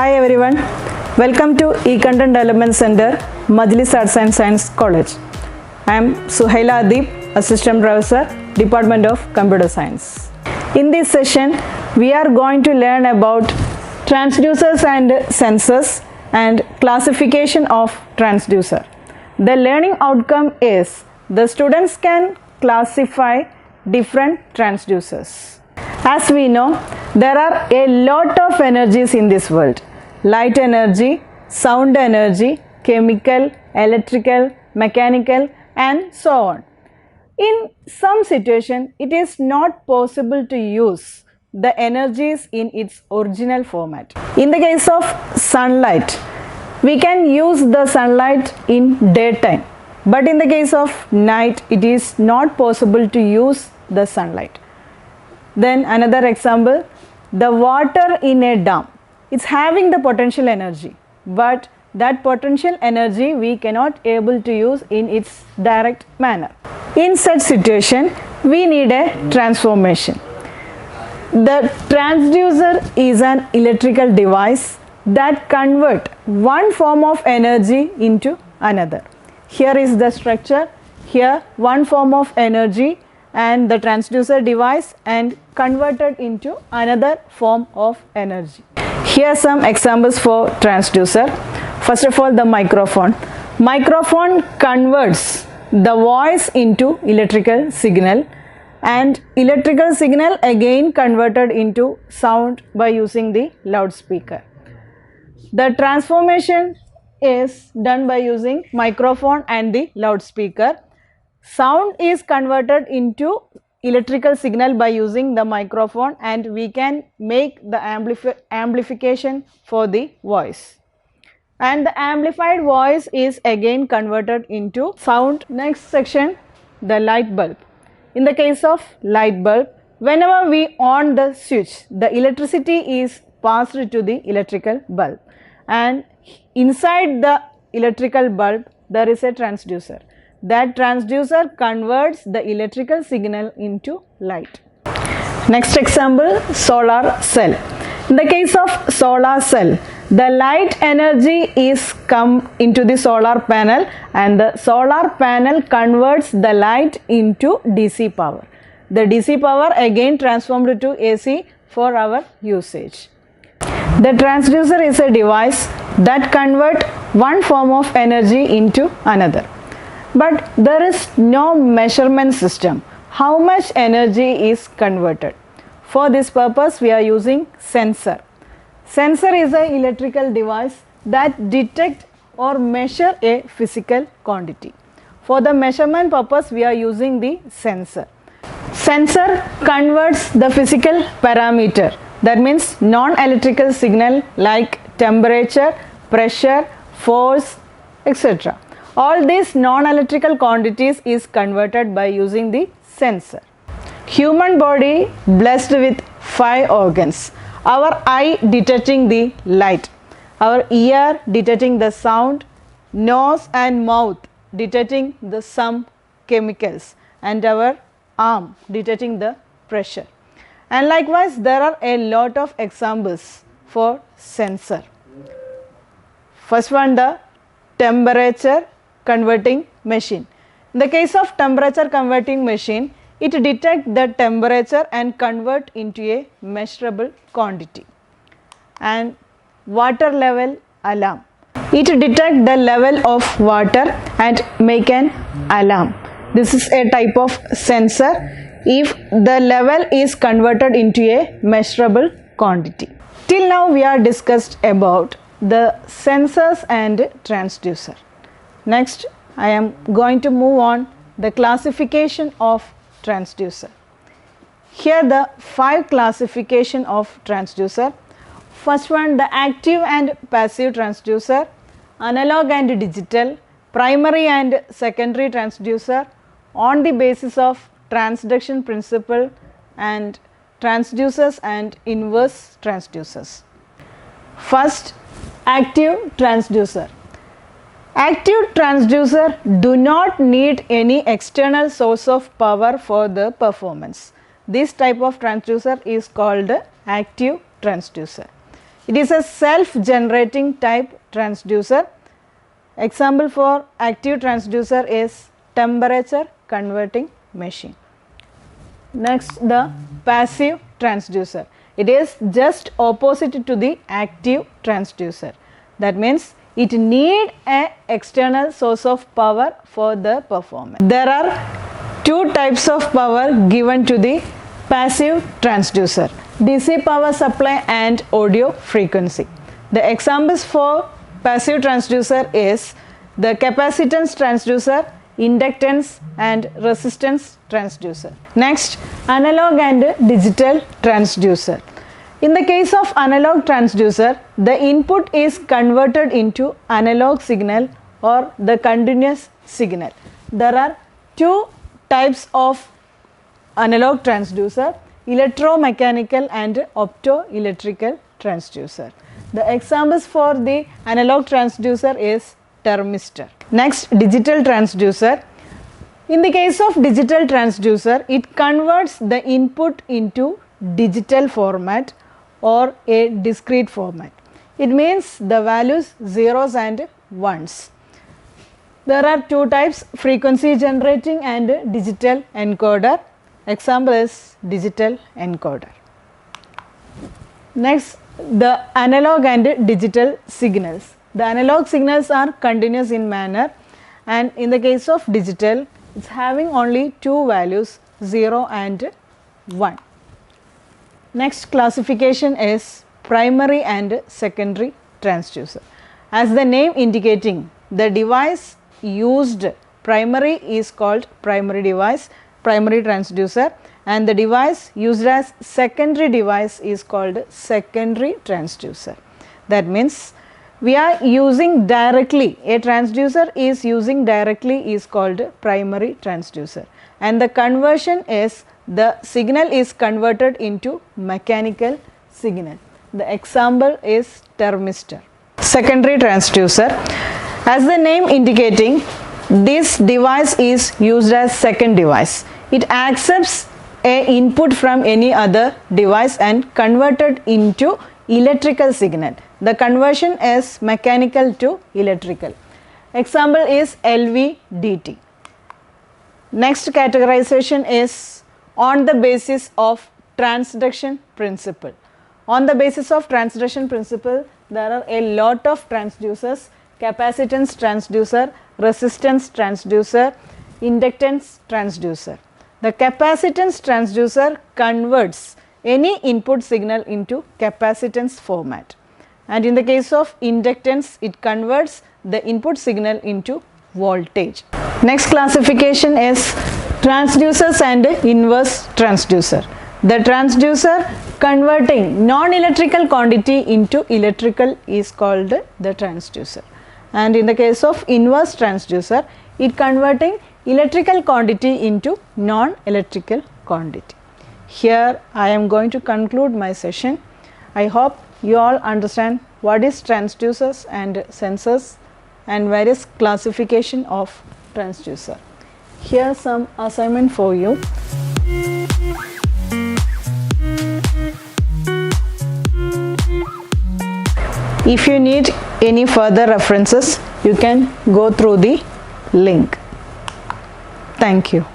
Hi everyone, welcome to E-Content Development Center, Majlis Arts and Science College. I am Suhaila Adib, Assistant Professor, Department of Computer Science. In this session, we are going to learn about transducers and sensors and classification of transducer. The learning outcome is the students can classify different transducers. As we know, there are a lot of energies in this world: light energy, sound energy, chemical, electrical, mechanical, and so on. In some situation, it is not possible to use the energies in its original format. In the case of sunlight, we can use the sunlight in daytime, but in the case of night, it is not possible to use the sunlight. Then another example, the water in a dam, it's having the potential energy, but that potential energy we cannot able to use in its direct manner. In such situation, we need a transformation. The transducer is an electrical device that convert one form of energy into another. Here is the structure, here one form of energy and the transducer device and converted into another form of energy. Here are some examples for transducer. First of all, the microphone. Microphone converts the voice into electrical signal, and electrical signal again converted into sound by using the loudspeaker. The transformation is done by using microphone and the loudspeaker. Sound is converted into electrical signal by using the microphone, and we can make the amplification for the voice. And the amplified voice is again converted into sound. Next section, the light bulb. In the case of light bulb, whenever we on the switch, the electricity is passed to the electrical bulb, and inside the electrical bulb there is a transducer. That transducer converts the electrical signal into light. Next example, solar cell. In the case of solar cell, the light energy is come into the solar panel, and the solar panel converts the light into DC power. The DC power again transformed to AC for our usage. The transducer is a device that converts one form of energy into another. But there is no measurement system how much energy is converted. For this purpose, we are using sensor. Sensor is an electrical device that detect or measure a physical quantity. For the measurement purpose, we are using the sensor. Sensor converts the physical parameter, that means non-electrical signal like temperature, pressure, force, etc. All these non-electrical quantities is converted by using the sensor. Human body blessed with 5 organs. Our eye detecting the light, our ear detecting the sound, nose and mouth detecting the some chemicals, and our arm detecting the pressure. And likewise, there are a lot of examples for sensor. First one, the temperature converting machine. In the case of temperature converting machine, it detects the temperature and convert into a measurable quantity. And water level alarm. It detects the level of water and make an alarm. This is a type of sensor if the level is converted into a measurable quantity. Till now we are discussed about the sensors and transducer. Next, I am going to move on the classification of transducer. Here the 5 classification of transducer. First one, the active and passive transducer, analog and digital, primary and secondary transducer on the basis of transduction principle, and transducers and inverse transducers. First, active transducer. Active transducer do not need any external source of power for the performance. This type of transducer is called active transducer. It is a self-generating type transducer. Example for active transducer is temperature converting machine. Next, the passive transducer. It is just opposite to the active transducer. That means it need an external source of power for the performance. There are two types of power given to the passive transducer: DC power supply and audio frequency. The examples for passive transducer is the capacitance transducer, inductance and resistance transducer. Next, analog and digital transducer. In the case of analog transducer, the input is converted into analog signal or the continuous signal. There are two types of analog transducer: electromechanical and optoelectrical transducer. The examples for the analog transducer is thermistor. Next, digital transducer. In the case of digital transducer, it converts the input into digital format or a discrete format. It means the values zeros and ones. There are two types: frequency generating and digital encoder. Example is digital encoder. Next, the analog and digital signals. The analog signals are continuous in manner, and in the case of digital, it's having only two values, 0 and 1. Next classification is primary and secondary transducer. As the name indicating, the device used primary is called primary device, primary transducer, and the device used as secondary device is called secondary transducer. That means we are using directly, a transducer is using directly is called primary transducer, and the conversion is the signal is converted into mechanical signal. The example is thermistor. Secondary transducer. As the name indicating, this device is used as second device. It accepts a input from any other device and converted into electrical signal. The conversion is mechanical to electrical. Example is LVDT. Next categorization is on the basis of transduction principle. On the basis of transduction principle, there are a lot of transducers: capacitance transducer, resistance transducer, inductance transducer. The capacitance transducer converts any input signal into capacitance format, and in the case of inductance, it converts the input signal into voltage. Next classification is transducers and inverse transducer. The transducer converting non-electrical quantity into electrical is called the transducer, and in the case of inverse transducer, it converting electrical quantity into non-electrical quantity. Here I am going to conclude my session. I hope you all understand what is transducers and sensors and various classification of transducer. Here some assignment for you. If you need any further references, you can go through the link. Thank you.